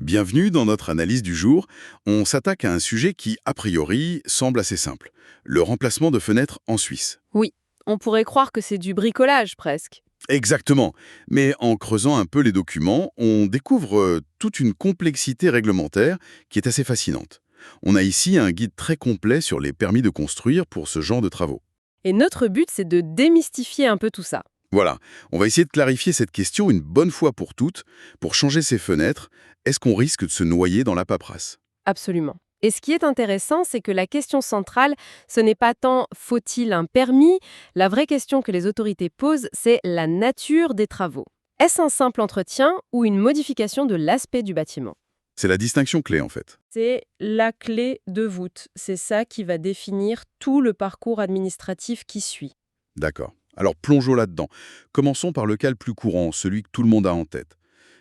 Bienvenue dans notre analyse du jour. On s'attaque à un sujet qui, a priori, semble assez simple. Le remplacement de fenêtres en Suisse. Oui, on pourrait croire que c'est du bricolage presque. Exactement. Mais en creusant un peu les documents, on découvre toute une complexité réglementaire qui est assez fascinante. On a ici un guide très complet sur les permis de construire pour ce genre de travaux. Et notre but, c'est de démystifier un peu tout ça. Voilà, on va essayer de clarifier cette question une bonne fois pour toutes. Pour changer ces fenêtres, est-ce qu'on risque de se noyer dans la paperasse? Absolument. Et ce qui est intéressant, c'est que la question centrale, ce n'est pas tant faut-il un permis, la vraie question que les autorités posent, c'est la nature des travaux. Est-ce un simple entretien ou une modification de l'aspect du bâtiment? C'est la distinction clé en fait. C'est la clé de voûte. C'est ça qui va définir tout le parcours administratif qui suit. D'accord. Alors plongeons là-dedans. Commençons par le cas le plus courant, celui que tout le monde a en tête.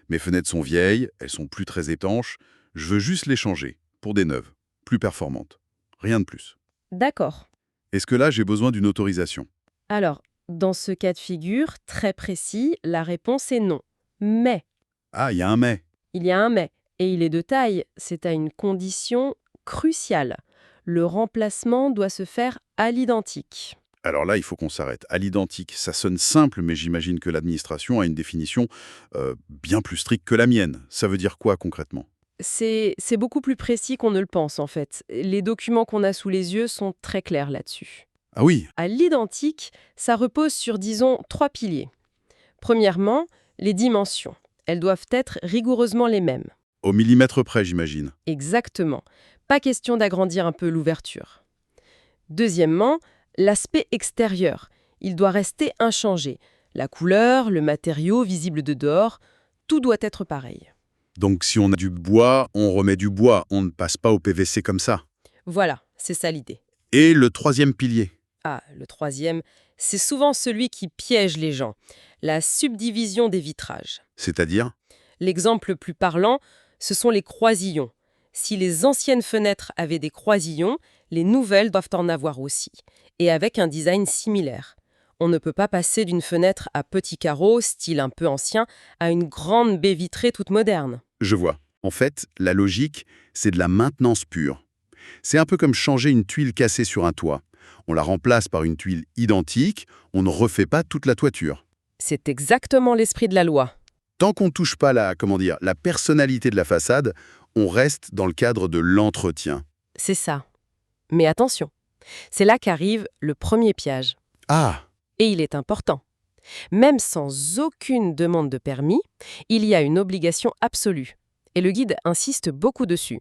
Mes fenêtres sont vieilles, elles sont plus très étanches, je veux juste les changer, pour des neuves, plus performantes. Rien de plus. D'accord. Est-ce que là, j'ai besoin d'une autorisation? Alors, dans ce cas de figure très précis, la réponse est non. Mais, Ah, il y a un mais. il y a un mais, et il est de taille, c'est à une condition cruciale. Le remplacement doit se faire à l'identique. Alors là, il faut qu'on s'arrête. À l'identique, ça sonne simple, mais j'imagine que l'administration a une définition bien plus stricte que la mienne. Ça veut dire quoi concrètement? C'est beaucoup plus précis qu'on ne le pense en fait. Les documents qu'on a sous les yeux sont très clairs là-dessus. Ah oui, À l'identique, ça repose sur, disons, trois piliers. Premièrement, les dimensions. Elles doivent être rigoureusement les mêmes. au millimètre près, j'imagine. Exactement. Pas question d'agrandir un peu l'ouverture. Deuxièmement, l'aspect extérieur. Il doit rester inchangé. La couleur, le matériau visible de dehors, tout doit être pareil. Donc si on a du bois, on remet du bois, on ne passe pas au PVC comme ça. Voilà, c'est ça l'idée. Et le troisième pilier, Ah, le troisième, c'est souvent celui qui piège les gens. La subdivision des vitrages. c'est-à-dire? L'exemple le plus parlant, ce sont les croisillons. Si les anciennes fenêtres avaient des croisillons, les nouvelles doivent en avoir aussi, et avec un design similaire. On ne peut pas passer d'une fenêtre à petits carreaux, style un peu ancien, à une grande baie vitrée toute moderne. Je vois. En fait, la logique, c'est de la maintenance pure. C'est un peu comme changer une tuile cassée sur un toit. On la remplace par une tuile identique, on ne refait pas toute la toiture. C'est exactement l'esprit de la loi. Tant qu'on ne touche pas la personnalité de la façade, on reste dans le cadre de l'entretien. C'est ça. Mais attention, c'est là qu'arrive le premier piège. Ah, Et il est important. Même sans aucune demande de permis, il y a une obligation absolue. Et le guide insiste beaucoup dessus.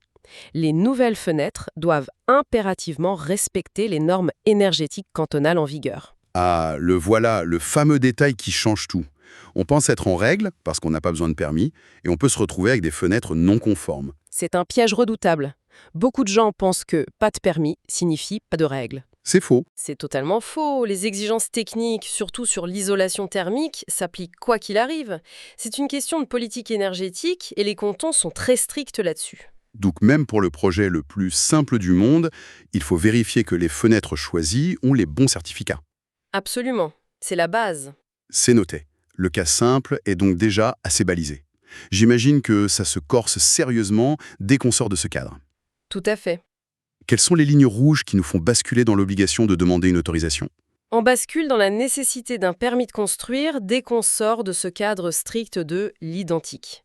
Les nouvelles fenêtres doivent impérativement respecter les normes énergétiques cantonales en vigueur. ah, le voilà, le fameux détail qui change tout. On pense être en règle, parce qu'on n'a pas besoin de permis, et on peut se retrouver avec des fenêtres non conformes. C'est un piège redoutable. Beaucoup de gens pensent que pas de permis signifie pas de règles. C'est faux. C'est totalement faux. Les exigences techniques, surtout sur l'isolation thermique, s'appliquent quoi qu'il arrive. C'est une question de politique énergétique et les cantons sont très stricts là-dessus. Donc même pour le projet le plus simple du monde, il faut vérifier que les fenêtres choisies ont les bons certificats. Absolument. C'est la base. C'est noté. Le cas simple est donc déjà assez balisé. J'imagine que ça se corse sérieusement dès qu'on sort de ce cadre. Tout à fait. Quelles sont les lignes rouges qui nous font basculer dans l'obligation de demander une autorisation? On bascule dans la nécessité d'un permis de construire dès qu'on sort de ce cadre strict de l'identique.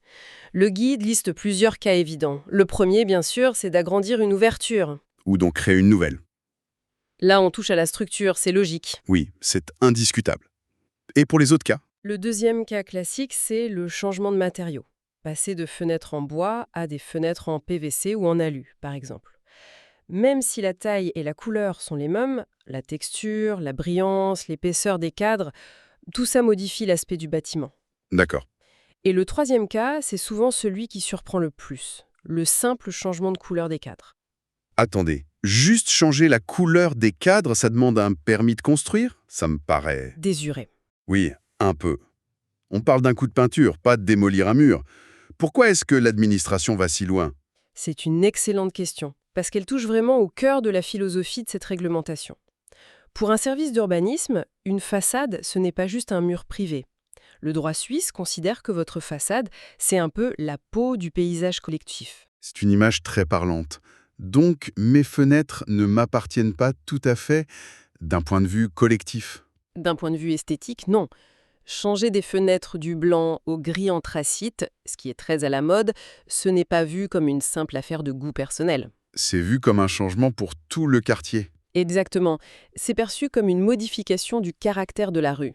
Le guide liste plusieurs cas évidents. Le premier, bien sûr, c'est d'agrandir une ouverture. Ou donc créer une nouvelle? Là, on touche à la structure, c'est logique. Oui, c'est indiscutable. Et pour les autres cas? Le deuxième cas classique, c'est le changement de matériaux. Passer de fenêtres en bois à des fenêtres en PVC ou en alu, par exemple. Même si la taille et la couleur sont les mêmes, la texture, la brillance, l'épaisseur des cadres, tout ça modifie l'aspect du bâtiment. D'accord. Et le troisième cas, c'est souvent celui qui surprend le plus, le simple changement de couleur des cadres. Attendez, juste changer la couleur des cadres, ça demande un permis de construire? Ça me paraît... Désuré. Oui, un peu. On parle d'un coup de peinture, pas de démolir un mur. Pourquoi est-ce que l'administration va si loin? C'est une excellente question, parce qu'elle touche vraiment au cœur de la philosophie de cette réglementation. Pour un service d'urbanisme, une façade, ce n'est pas juste un mur privé. Le droit suisse considère que votre façade, c'est un peu la peau du paysage collectif. C'est une image très parlante. Donc, mes fenêtres ne m'appartiennent pas tout à fait d'un point de vue collectif. D'un point de vue esthétique, non. Changer des fenêtres du blanc au gris anthracite, ce qui est très à la mode, ce n'est pas vu comme une simple affaire de goût personnel. C'est vu comme un changement pour tout le quartier. Exactement. C'est perçu comme une modification du caractère de la rue.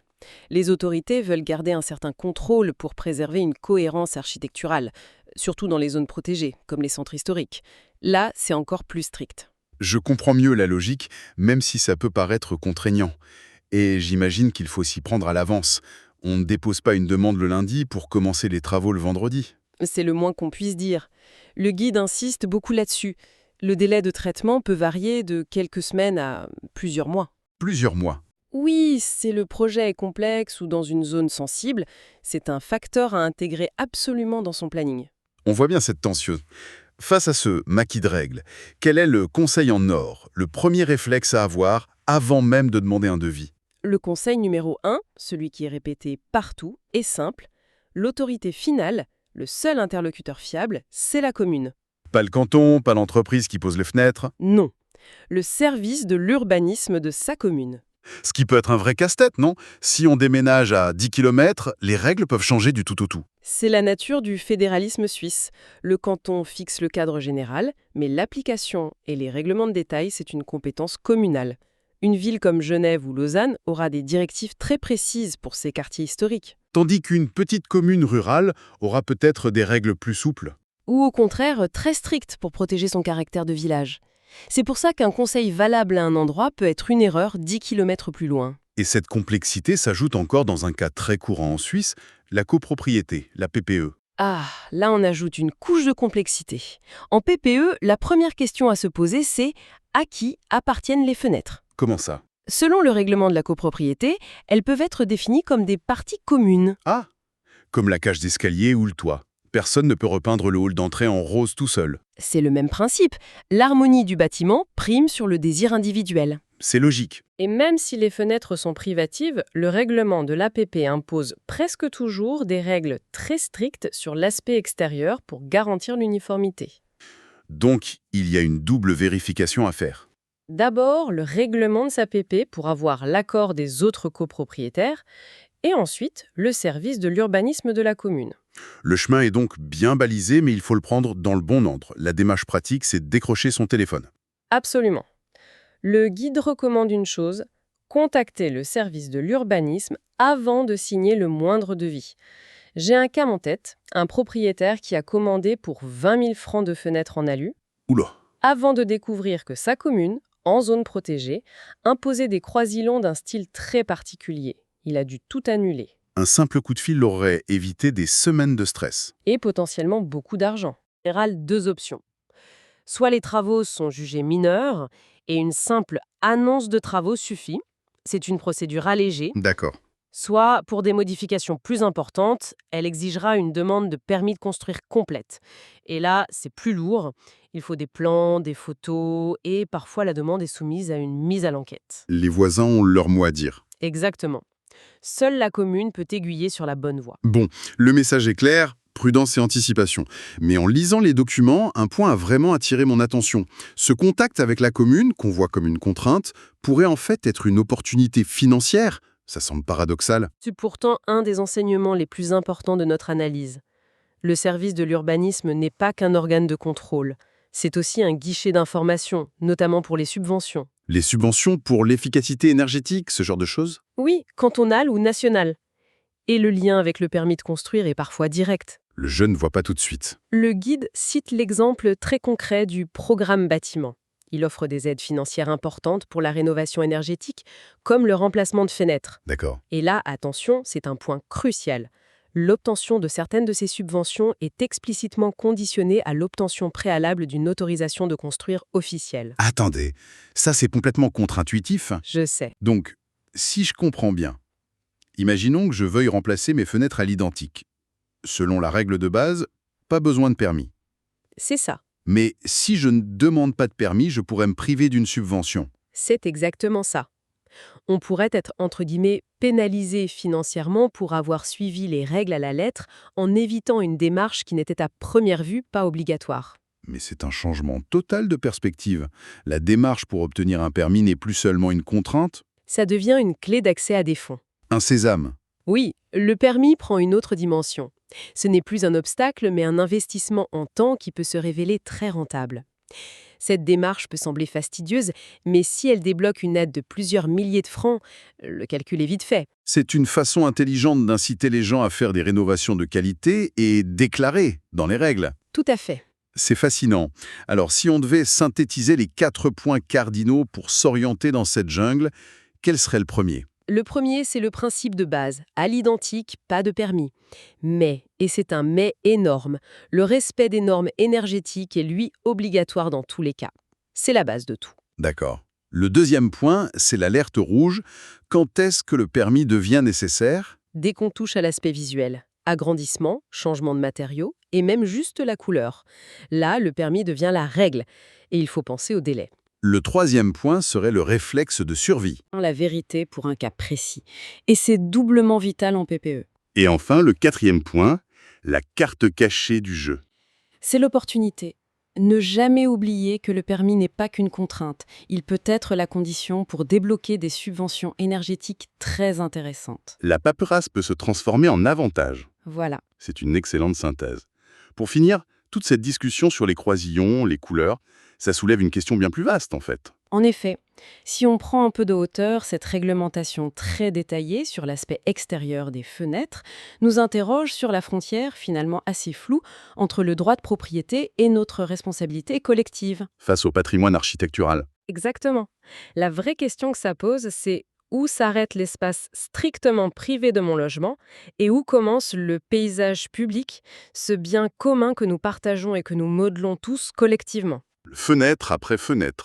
Les autorités veulent garder un certain contrôle pour préserver une cohérence architecturale, surtout dans les zones protégées, comme les centres historiques. Là, c'est encore plus strict. Je comprends mieux la logique, même si ça peut paraître contraignant. Et j'imagine qu'il faut s'y prendre à l'avance. On ne dépose pas une demande le lundi pour commencer les travaux le vendredi. C'est le moins qu'on puisse dire. Le guide insiste beaucoup là-dessus. Le délai de traitement peut varier de quelques semaines à plusieurs mois. Plusieurs mois. Oui, si le projet est complexe ou dans une zone sensible, c'est un facteur à intégrer absolument dans son planning. On voit bien cette tension. Face à ce maquis de règles, quel est le conseil en or, le premier réflexe à avoir avant même de demander un devis? Le conseil numéro 1, celui qui est répété partout, est simple. L'autorité finale, le seul interlocuteur fiable, c'est la commune. Pas le canton, pas l'entreprise qui pose les fenêtres. Non. Le service de l'urbanisme de sa commune. Ce qui peut être un vrai casse-tête, non? Si on déménage à 10 km, les règles peuvent changer du tout au tout. C'est la nature du fédéralisme suisse. Le canton fixe le cadre général, mais l'application et les règlements de détail, c'est une compétence communale. Une ville comme Genève ou Lausanne aura des directives très précises pour ses quartiers historiques. Tandis qu'une petite commune rurale aura peut-être des règles plus souples. Ou au contraire, très strictes pour protéger son caractère de village. C'est pour ça qu'un conseil valable à un endroit peut être une erreur 10 km plus loin. Et cette complexité s'ajoute encore dans un cas très courant en Suisse, la copropriété, la PPE. Ah, là on ajoute une couche de complexité. En PPE, la première question à se poser, c'est à qui appartiennent les fenêtres? Comment ça? Selon le règlement de la copropriété, elles peuvent être définies comme des parties communes. Ah, comme la cage d'escalier ou le toit. Personne ne peut repeindre le hall d'entrée en rose tout seul. C'est le même principe. L'harmonie du bâtiment prime sur le désir individuel. C'est logique. Et même si les fenêtres sont privatives, le règlement de l'APP impose presque toujours des règles très strictes sur l'aspect extérieur pour garantir l'uniformité. Donc, il y a une double vérification à faire. D'abord, le règlement de sa PP pour avoir l'accord des autres copropriétaires, et ensuite, le service de l'urbanisme de la commune. Le chemin est donc bien balisé, mais il faut le prendre dans le bon ordre. La démarche pratique, c'est de décrocher son téléphone. Absolument. Le guide recommande une chose, contacter le service de l'urbanisme avant de signer le moindre devis. J'ai un cas en tête, un propriétaire qui a commandé pour 20 000 francs de fenêtres en alu, Oula. avant de découvrir que sa commune, en zone protégée, imposait des croisillons d'un style très particulier. Il a dû tout annuler. Un simple coup de fil aurait évité des semaines de stress. Et potentiellement beaucoup d'argent. En général, deux options. Soit les travaux sont jugés mineurs et une simple annonce de travaux suffit. C'est une procédure allégée. D'accord. Soit, pour des modifications plus importantes, elle exigera une demande de permis de construire complète. Et là, c'est plus lourd. Il faut des plans, des photos et parfois la demande est soumise à une mise à l'enquête. Les voisins ont leur mot à dire. Exactement. Seule la commune peut aiguiller sur la bonne voie. Bon, le message est clair, prudence et anticipation. Mais en lisant les documents, un point a vraiment attiré mon attention. Ce contact avec la commune, qu'on voit comme une contrainte, pourrait en fait être une opportunité financière. Ça semble paradoxal. C'est pourtant un des enseignements les plus importants de notre analyse. Le service de l'urbanisme n'est pas qu'un organe de contrôle. C'est aussi un guichet d'information, notamment pour les subventions. Les subventions pour l'efficacité énergétique, ce genre de choses? Oui, cantonal ou national. Et le lien avec le permis de construire est parfois direct. Le jeune ne voit pas tout de suite. Le guide cite l'exemple très concret du programme bâtiment. Il offre des aides financières importantes pour la rénovation énergétique, comme le remplacement de fenêtres. D'accord. Et là, attention, c'est un point crucial. L'obtention de certaines de ces subventions est explicitement conditionnée à l'obtention préalable d'une autorisation de construire officielle. Attendez, ça c'est complètement contre-intuitif. Je sais. Donc, si je comprends bien, imaginons que je veuille remplacer mes fenêtres à l'identique. Selon la règle de base, pas besoin de permis. C'est ça. Mais si je ne demande pas de permis, je pourrais me priver d'une subvention. C'est exactement ça. On pourrait être, entre guillemets, pénalisé financièrement pour avoir suivi les règles à la lettre en évitant une démarche qui n'était à première vue pas obligatoire. Mais c'est un changement total de perspective. La démarche pour obtenir un permis n'est plus seulement une contrainte, Ça devient une clé d'accès à des fonds. un sésame. Oui, le permis prend une autre dimension. Ce n'est plus un obstacle, mais un investissement en temps qui peut se révéler très rentable. Cette démarche peut sembler fastidieuse, mais si elle débloque une aide de plusieurs milliers de francs, le calcul est vite fait. C'est une façon intelligente d'inciter les gens à faire des rénovations de qualité et déclarer dans les règles. Tout à fait. C'est fascinant. Alors, si on devait synthétiser les 4 points cardinaux pour s'orienter dans cette jungle, quel serait le premier? Le premier, c'est le principe de base. À l'identique, pas de permis. Mais, et c'est un mais énorme, le respect des normes énergétiques est lui obligatoire dans tous les cas. C'est la base de tout. D'accord. Le deuxième point, c'est l'alerte rouge. Quand est-ce que le permis devient nécessaire? Dès qu'on touche à l'aspect visuel, agrandissement, changement de matériaux et même juste la couleur. Là, le permis devient la règle et il faut penser au délai. Le troisième point serait le réflexe de survie. La vérité pour un cas précis. Et c'est doublement vital en PPE. Et enfin, le quatrième point, la carte cachée du jeu. C'est l'opportunité. Ne jamais oublier que le permis n'est pas qu'une contrainte. Il peut être la condition pour débloquer des subventions énergétiques très intéressantes. La paperasse peut se transformer en avantage. Voilà. C'est une excellente synthèse. Pour finir, toute cette discussion sur les croisillons, les couleurs, ça soulève une question bien plus vaste en fait. En effet, si on prend un peu de hauteur, cette réglementation très détaillée sur l'aspect extérieur des fenêtres nous interroge sur la frontière finalement assez floue entre le droit de propriété et notre responsabilité collective. Face au patrimoine architectural. Exactement. La vraie question que ça pose, c'est où s'arrête l'espace strictement privé de mon logement et où commence le paysage public, ce bien commun que nous partageons et que nous modelons tous collectivement. Fenêtre après fenêtre,